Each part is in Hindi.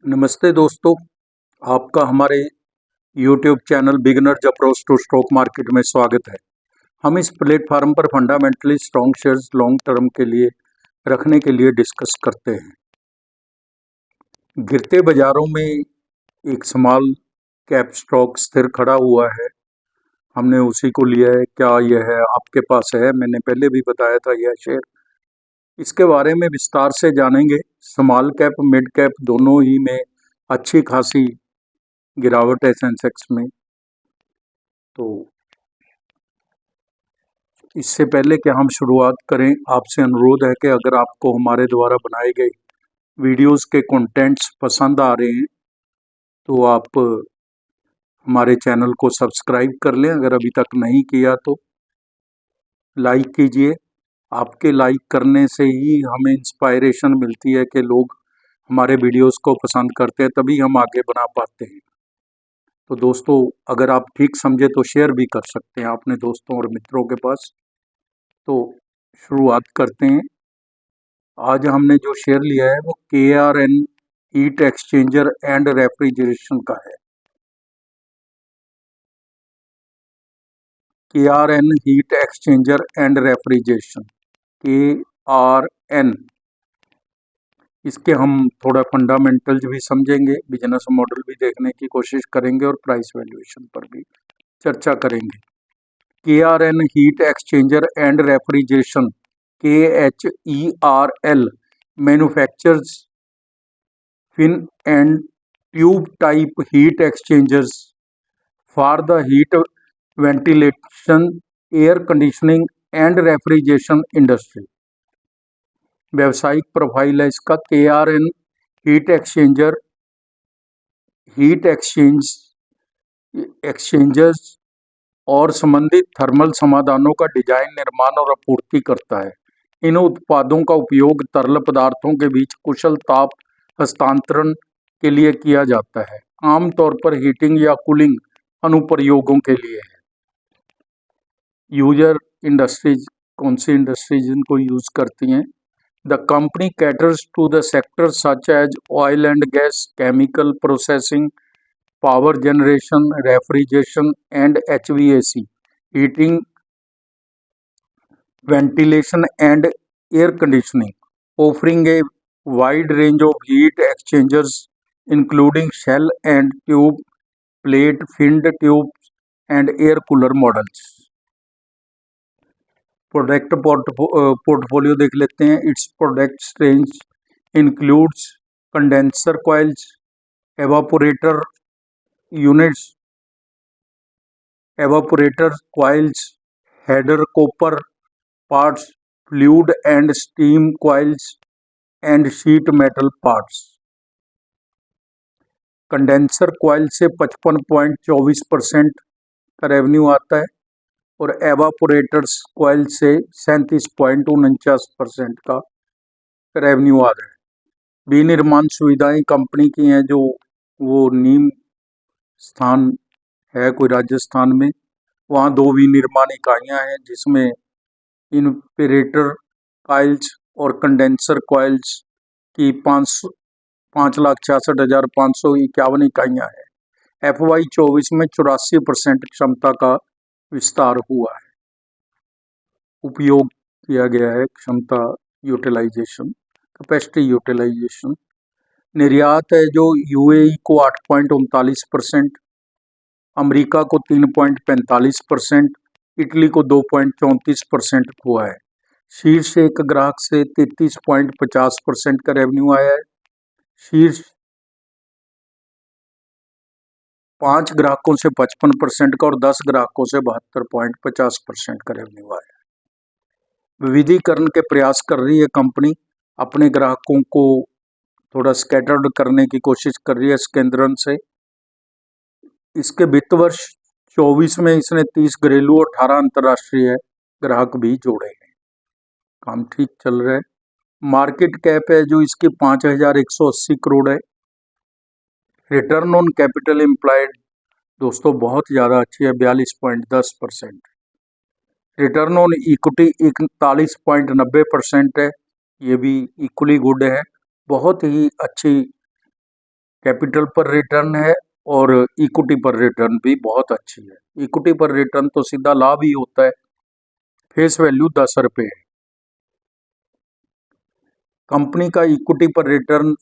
नमस्ते दोस्तों, आपका हमारे YouTube channel beginners approach to stock market में स्वागत है। हम इस प्लेटफॉर्म पर fundamentally strong shares long term के लिए रखने के लिए डिस्कस करते हैं। गिरते बाजारों में एक स्मॉल कैप स्टॉक स्थिर खड़ा हुआ है। हमने उसी को लिया है। क्या यह है आपके पास है? मैंने पहले भी बताया था यह शेयर। इसके बारे में विस्तार से जानेंगे। स्मॉल कैप मिड कैप दोनों ही में अच्छी खासी गिरावट है सेंसेक्स में। तो इससे पहले कि हम शुरुआत करें, आपसे अनुरोध है कि अगर आपको हमारे द्वारा बनाए गए वीडियोस के कंटेंट्स पसंद आ रहे हैं तो आप हमारे चैनल को सब्सक्राइब कर लें। अगर अभी तक नहीं किया तो लाइक कीजिए। आपके लाइक करने से ही हमें इंस्पायरेशन मिलती है कि लोग हमारे वीडियोस को पसंद करते हैं, तभी हम आगे बना पाते हैं। तो दोस्तों, अगर आप ठीक समझे तो शेयर भी कर सकते हैं अपने दोस्तों और मित्रों के पास। तो शुरुआत करते हैं। आज हमने जो शेयर लिया है वो KRN heat exchanger and refrigeration का है। KRN heat exchanger and refrigeration, KRN। इसके हम थोड़ा फंडामेंटल्स भी समझेंगे, बिजनेस मॉडल भी देखने की कोशिश करेंगे और प्राइस वैल्यूएशन पर भी चर्चा करेंगे। KRN heat exchanger and refrigeration, KHERL, manufactures fin and tube type heat exchangers for the heat ventilation, air conditioning and refrigeration industry। व्यावसायिक प्रोफाइल है इसका। KRN heat exchanger heat exchangers और संबंधित थर्मल समाधानों का डिजाइन, निर्माण और आपूर्ति करता है। इन उत्पादों का उपयोग तरल पदार्थों के बीच कुशल ताप हस्तांतरण के लिए किया जाता है, आमतौर पर हीटिंग या कूलिंग अनुप्रयोगों के लिए है। यूजर इंडस्ट्रीज, कौन सी इंडस्ट्रीज इनको यूज करती हैं? The company caters to the sector such as oil and gas, chemical processing, power generation, refrigeration and HVAC, heating, ventilation and air conditioning, offering a wide range of heat exchangers including shell and tube, plate, finned tubes and air cooler models। Product portfolio देख लेते हैं। It's product range includes condenser coils, evaporator units, evaporator coils, header copper parts, fluid and steam coils and sheet metal parts। Condenser coil से 55.24% का रेवेन्यू आता है और एवापोरेटर्स कॉइल से 37.49% का रेवेन्यू आ रहा है। विनिर्माण सुविधाएं कंपनी की हैं, जो वो नीम स्थान है कोई राजस्थान में, वहाँ 2 विनिर्माण इकाइयाँ हैं जिसमें इन्परेटर कॉइल्स और कंडेंसर कॉइल्स की 5,66,551 इकाइयाँ हैं। FY 24 में 84% क्षमता का विस्तार हुआ है, उपयोग किया गया है क्षमता यूटिलाइजेशन, कैपेसिटी यूटिलाइजेशन। निर्यात है जो UAE को 8.39%, अमेरिका को 3.45%, इटली को 2.34% हुआ है। शीर्ष एक ग्राहक से 33.50% का रेवेन्यू आया है। शीर्ष 5 ग्राहकों से 55% का और 10 ग्राहकों से 72.50% का रेवेन्यू आया है। विविधीकरण के प्रयास कर रही है कंपनी, अपने ग्राहकों को थोड़ा स्कैटर्ड करने की कोशिश कर रही है इस केंद्रन से। इसके वित्त वर्ष 24 में इसने 30 घरेलू और 18 अंतर्राष्ट्रीय ग्राहक भी जोड़े हैं। काम ठीक चल रहा है। मार्केट कैप है जो इसकी 5,180 करोड़ है। रिटर्न ऑन कैपिटल एम्प्लॉयड दोस्तों बहुत ज़्यादा अच्छी है, 42.10%। रिटर्न ऑन इक्विटी 41.90% है, ये भी इक्वली गुड है। बहुत ही अच्छी कैपिटल पर रिटर्न है और इक्विटी पर रिटर्न भी बहुत अच्छी है। इक्विटी पर रिटर्न तो सीधा लाभ ही होता है। फेस वैल्यू 10 रुपये है। कंपनी का इक्विटी पर रिटर्न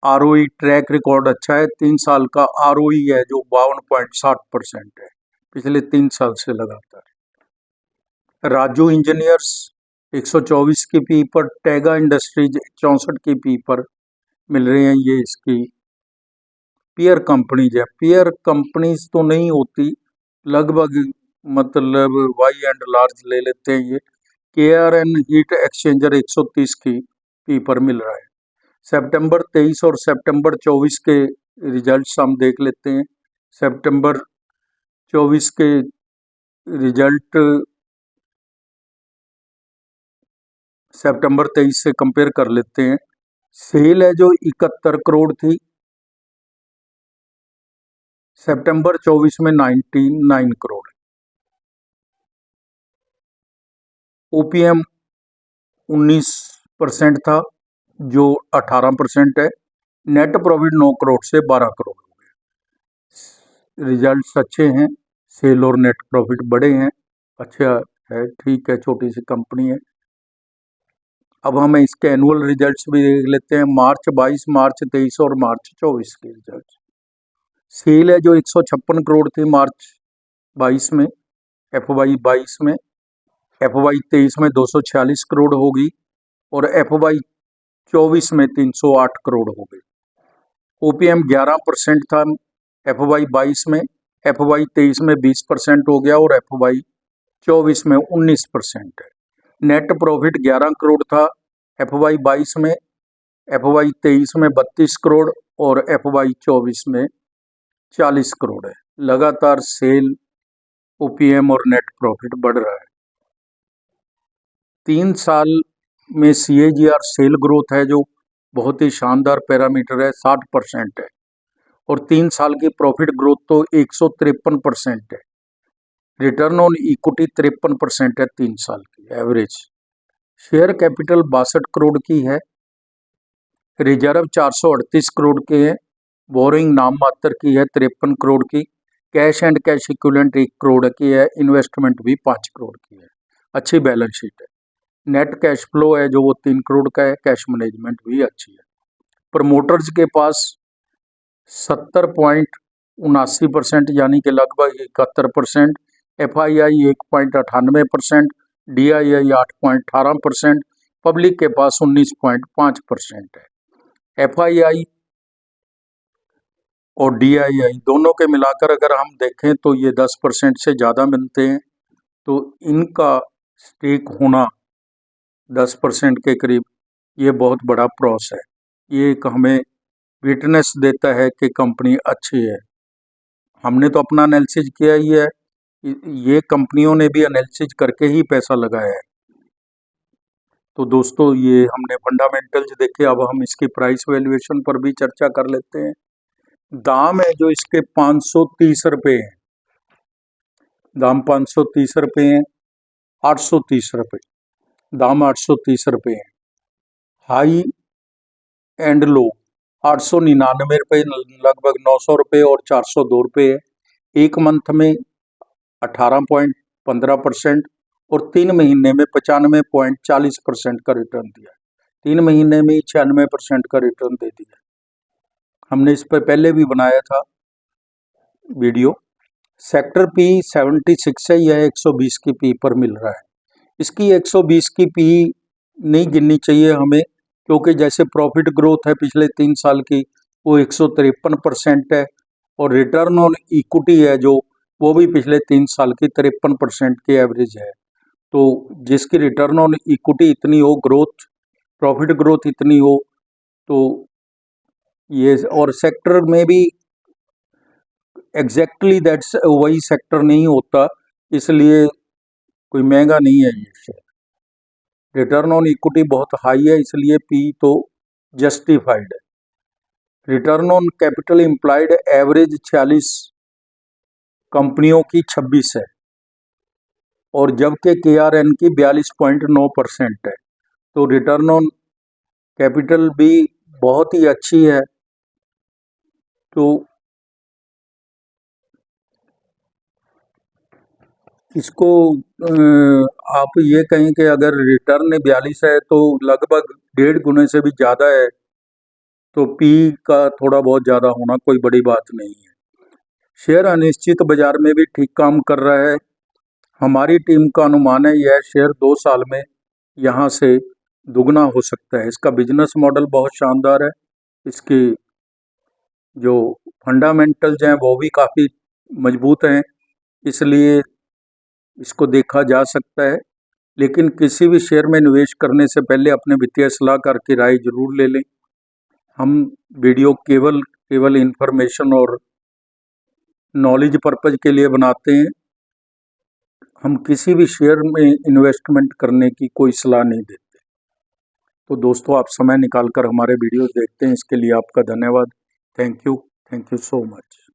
आरओई ट्रैक रिकॉर्ड अच्छा है। 3 साल का आरओई है जो 52.60% है, पिछले 3 साल से लगातार। राजू इंजीनियर्स 124 की पी पर, टैगा इंडस्ट्रीज 64 की पी पर मिल रहे हैं। ये इसकी पीयर कंपनीज है। पीयर कंपनीज तो नहीं होती, लगभग मतलब वाई एंड लार्ज ले लेते हैं। ये KRN हीट एक्सचेंजर 130 की पी पर मिल रहा है। सितंबर 23 और सितंबर 24 के रिजल्ट्स हम देख लेते हैं। सितंबर 24 के रिजल्ट सितंबर 23 से कंपेयर कर लेते हैं। सेल है जो 71 करोड़ थी, सितंबर 24 में 99 करोड़। ओपीएम 19% था जो 18% है। नेट प्रॉफिट 9 करोड़ से 12 करोड़ हो गए। रिजल्ट्स अच्छे हैं, सेल और नेट प्रॉफिट बड़े हैं, अच्छा है, ठीक है, छोटी सी कंपनी है। अब हम इसके एनुअल रिजल्ट्स भी देख लेते हैं। मार्च 22, मार्च 23 और मार्च 24 के रिजल्ट्स। सेल है जो 156 करोड़ थी मार्च 22 में, FY 22 में। FY 23 में 246 करोड़ होगी और FY 24 में 308 करोड़ हो गई। ओपीएम 11% था FY 22 में, FY 23 में 20% हो गया और FY 24 में 19% है। नेट प्रॉफिट 11 करोड़ था FY 22 में, FY 23 में 32 करोड़ और FY 24 में 40 करोड़ है। लगातार सेल, ओपीएम और नेट प्रॉफिट बढ़ रहा है। 3 साल में CAGR सेल ग्रोथ है जो बहुत ही शानदार पैरामीटर है, 60% है और 3 साल की प्रॉफिट ग्रोथ तो 153% है। रिटर्न ऑन इक्विटी 53% है 3 साल की एवरेज। शेयर कैपिटल 62 करोड़ की है। रिजर्व 438 करोड़ के हैं। बोरिंग नाम मात्र की है 53 करोड़ की। Cash and cash equivalent 1 crore की है। इन्वेस्टमेंट भी 5 करोड़ की है। अच्छी बैलेंस शीट है। नेट कैश फ्लो है जो वो 3 करोड़ का है। कैश मैनेजमेंट भी अच्छी है। प्रमोटर्स के पास 70.79% यानी कि लगभग 71%, FII 1.98%, DII 8.18%, पब्लिक के पास 19.5% है। FII और DII दोनों के मिलाकर अगर हम देखें तो ये 10% से ज़्यादा मिलते हैं, तो इनका स्टेक होना 10% के करीब ये बहुत बड़ा प्रॉस है। ये एक हमें विटनेस देता है कि कंपनी अच्छी है। हमने तो अपना एनालिसिस किया ही है, ये कंपनियों ने भी एनालिसिस करके ही पैसा लगाया है। तो दोस्तों ये हमने फंडामेंटल्स देखे, अब हम इसकी प्राइस वैल्यूएशन पर भी चर्चा कर लेते हैं। दाम है जो इसके 530 रुपये हैं, दाम 530 रुपये हैं। 830 रुपये, दाम 830 रुपये हैं। हाई एंड लो 899 रुपये, लगभग 900 रुपये और 402 रुपये है। एक मंथ में 18.15% और 3 महीने में 95.40% का रिटर्न दिया। 3 महीने में 96% का रिटर्न दे दिया। हमने इस पर पहले भी बनाया था वीडियो। सेक्टर P 76 है, यह 120 की पी पर मिल रहा है। इसकी 120 की पी नहीं गिननी चाहिए हमें, क्योंकि जैसे प्रॉफिट ग्रोथ है पिछले 3 साल की वो 153% है और रिटर्न ऑन इक्विटी है जो वो भी पिछले 3 साल की 53% की एवरेज है। तो जिसकी रिटर्न ऑन इक्विटी इतनी हो, ग्रोथ प्रॉफिट ग्रोथ इतनी हो, तो ये और सेक्टर में भी एग्जैक्टली दैट्स वही सेक्टर नहीं होता, इसलिए कोई महंगा नहीं है ये शेयर। रिटर्न ऑन इक्विटी बहुत हाई है, इसलिए पी तो जस्टिफाइड है। Return on capital employed average 46, कंपनियों की 26 है और जबकि KRN की 42.9% है। तो रिटर्न ऑन कैपिटल भी बहुत ही अच्छी है तो इसको आप ये कहें कि अगर रिटर्न 42 है तो लगभग 1.5 गुने से भी ज़्यादा है, तो पी का थोड़ा बहुत ज़्यादा होना कोई बड़ी बात नहीं है। शेयर अनिश्चित बाजार में भी ठीक काम कर रहा है। हमारी टीम का अनुमान है यह शेयर 2 साल में यहाँ से दुगना हो सकता है। इसका बिजनेस मॉडल बहुत शानदार है। इसके जो फंडामेंटल्स हैं वो भी काफ़ी मजबूत हैं, इसलिए इसको देखा जा सकता है। लेकिन किसी भी शेयर में निवेश करने से पहले अपने वित्तीय सलाहकार की राय जरूर ले लें। हम वीडियो केवल इंफॉर्मेशन और नॉलेज पर्पज के लिए बनाते हैं। हम किसी भी शेयर में इन्वेस्टमेंट करने की कोई सलाह नहीं देते। तो दोस्तों, आप समय निकाल कर हमारे वीडियोस देखते हैं, इसके लिए आपका धन्यवाद। Thank you so much.